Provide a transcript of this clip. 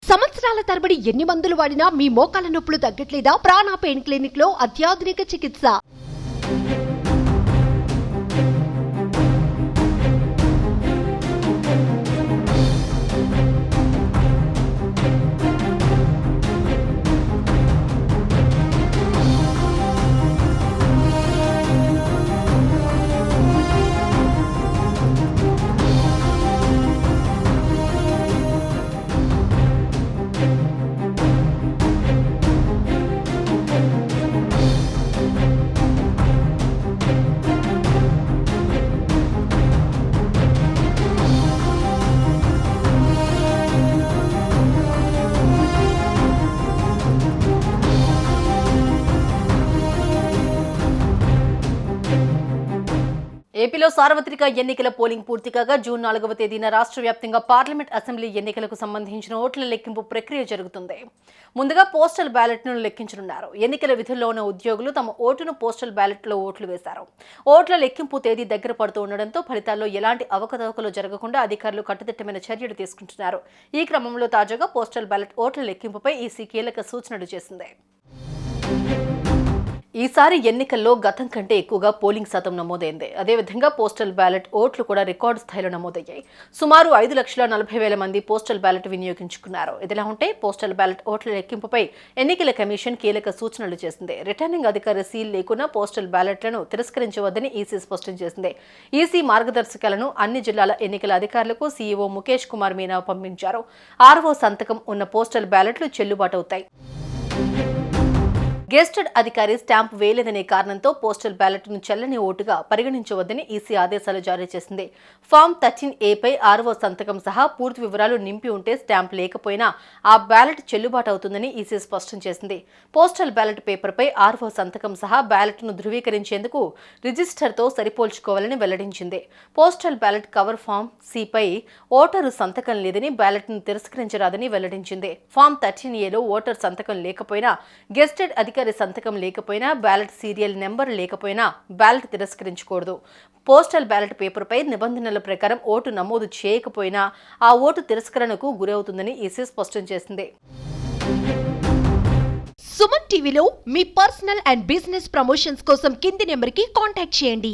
సంవత్సరాల తరబడి ఎన్ని మందులు వాడినా మీ మోకాల నొప్పులు తగ్గట్లేదా? ప్రాణ పెయిన్ క్లినిక్ లో అత్యాధునిక చికిత్స. ఏపీలో సార్వత్రిక ఎన్నికల పోలింగ్ పూర్తి కాగా జూన్ 4వ తేదీన రాష్ట్ర వ్యాప్తంగా పార్లమెంట్ అసెంబ్లీ ఎన్నికలకు సంబంధించిన ఓట్ల లెక్కింపు ప్రక్రియ జరుగుతుంది. ముందుగా పోస్టల్ బ్యాలెట్ను లెక్కించనున్నారు. ఎన్నికల విధుల్లో ఉన్న ఉద్యోగులు తమ ఓటును పోస్టల్ బ్యాలెట్లో ఓట్లు వేశారు. ఓట్ల లెక్కింపు తేదీ దగ్గర పడుతూ ఉండడంతో ఫలితాల్లో ఎలాంటి అవకతవకలు జరగకుండా అధికారులు కట్టుదిట్టమైన చర్యలు తీసుకుంటున్నారు. ఈ క్రమంలో తాజాగా పోస్టల్ బ్యాలెట్ ఓట్ల లెక్కింపుపై ఈసీ కీలక సూచనలు చేసింది. ఈసారి ఎన్నికల్లో గతం కంటే ఎక్కువగా పోలింగ్ శాతం నమోదైంది. అదేవిధంగా పోస్టల్ బ్యాలెట్ ఓట్లు కూడా రికార్డు స్థాయిలో నమోదయ్యాయి. సుమారు 5,40,000 మంది పోస్టల్ బ్యాలెట్ వినియోగించుకున్నారు. ఇదిలా ఉంటే పోస్టల్ బ్యాలెట్ ఓట్ల లెక్కింపుపై ఎన్నికల కమిషన్ కీలక సూచనలు చేసింది. రిటర్నింగ్ అధికారి సీల్ లేకున్నా పోస్టల్ బ్యాలెట్లను తిరస్కరించవద్దని ఈసీ స్పష్టం చేసింది. ఈసీ మార్గదర్శకాలను అన్ని జిల్లాల ఎన్నికల అధికారులకు సీఈఓ ముఖేష్ కుమార్ మీనా పంపించారు. ఆర్ఓ సంతకం ఉన్న పోస్టల్ బ్యాలెట్లు చెల్లుబాటవుతాయి. గెస్టెడ్ అధికారి స్టాంప్ వేయలేదనే కారణంతో పోస్టల్ బ్యాలెట్ను చెల్లని ఓటుగా పరిగణించవద్దని ఈసీ ఆదేశాలు జారీ చేసింది. ఫామ్ 13A పై ఆర్ఓ సంతకం సహా పూర్తి వివరాలు నింపి ఉంటే స్టాంప్ లేకపోయినా ఆ బ్యాలెట్ చెల్లుబాటు అవుతుందని ఈసీ స్పష్టం చేసింది. పోస్టల్ బ్యాలెట్ పేపర్పై ఆర్ఓ సంతకం సహా బ్యాలెట్ను ధృవీకరించేందుకు రిజిస్టర్తో సరిపోల్చుకోవాలని వెల్లడించింది. పోస్టల్ బ్యాలెట్ కవర్ ఫామ్ సిపై ఓటరు సంతకం లేదని బ్యాలెట్ను తిరస్కరించరాదని వెల్లడించింది. ఫామ్ 13Aలో ఓటర్ సంతకం లేకపోయినా, గెస్టెడ్ అధికారి సంతకం లేకపోయినా, బ్యాలెట్ సీరియల్ నెంబర్ లేకపోయినా బ్యాలెట్ తిరస్కరించకూడదు. పోస్టల్ బ్యాలెట్ పేపర్పై నిబంధనల ప్రకారం ఓటు నమోదు చేయకపోయినా ఆ ఓటు తిరస్కరణకు గురవుతుందని ఈసీ స్పష్టం చేసింది. సుమన్ టీవీలో మీ పర్సనల్ అండ్ బిజినెస్ ప్రమోషన్స్ కోసం కింది నెంబర్కి కాంటాక్ట్ చేయండి.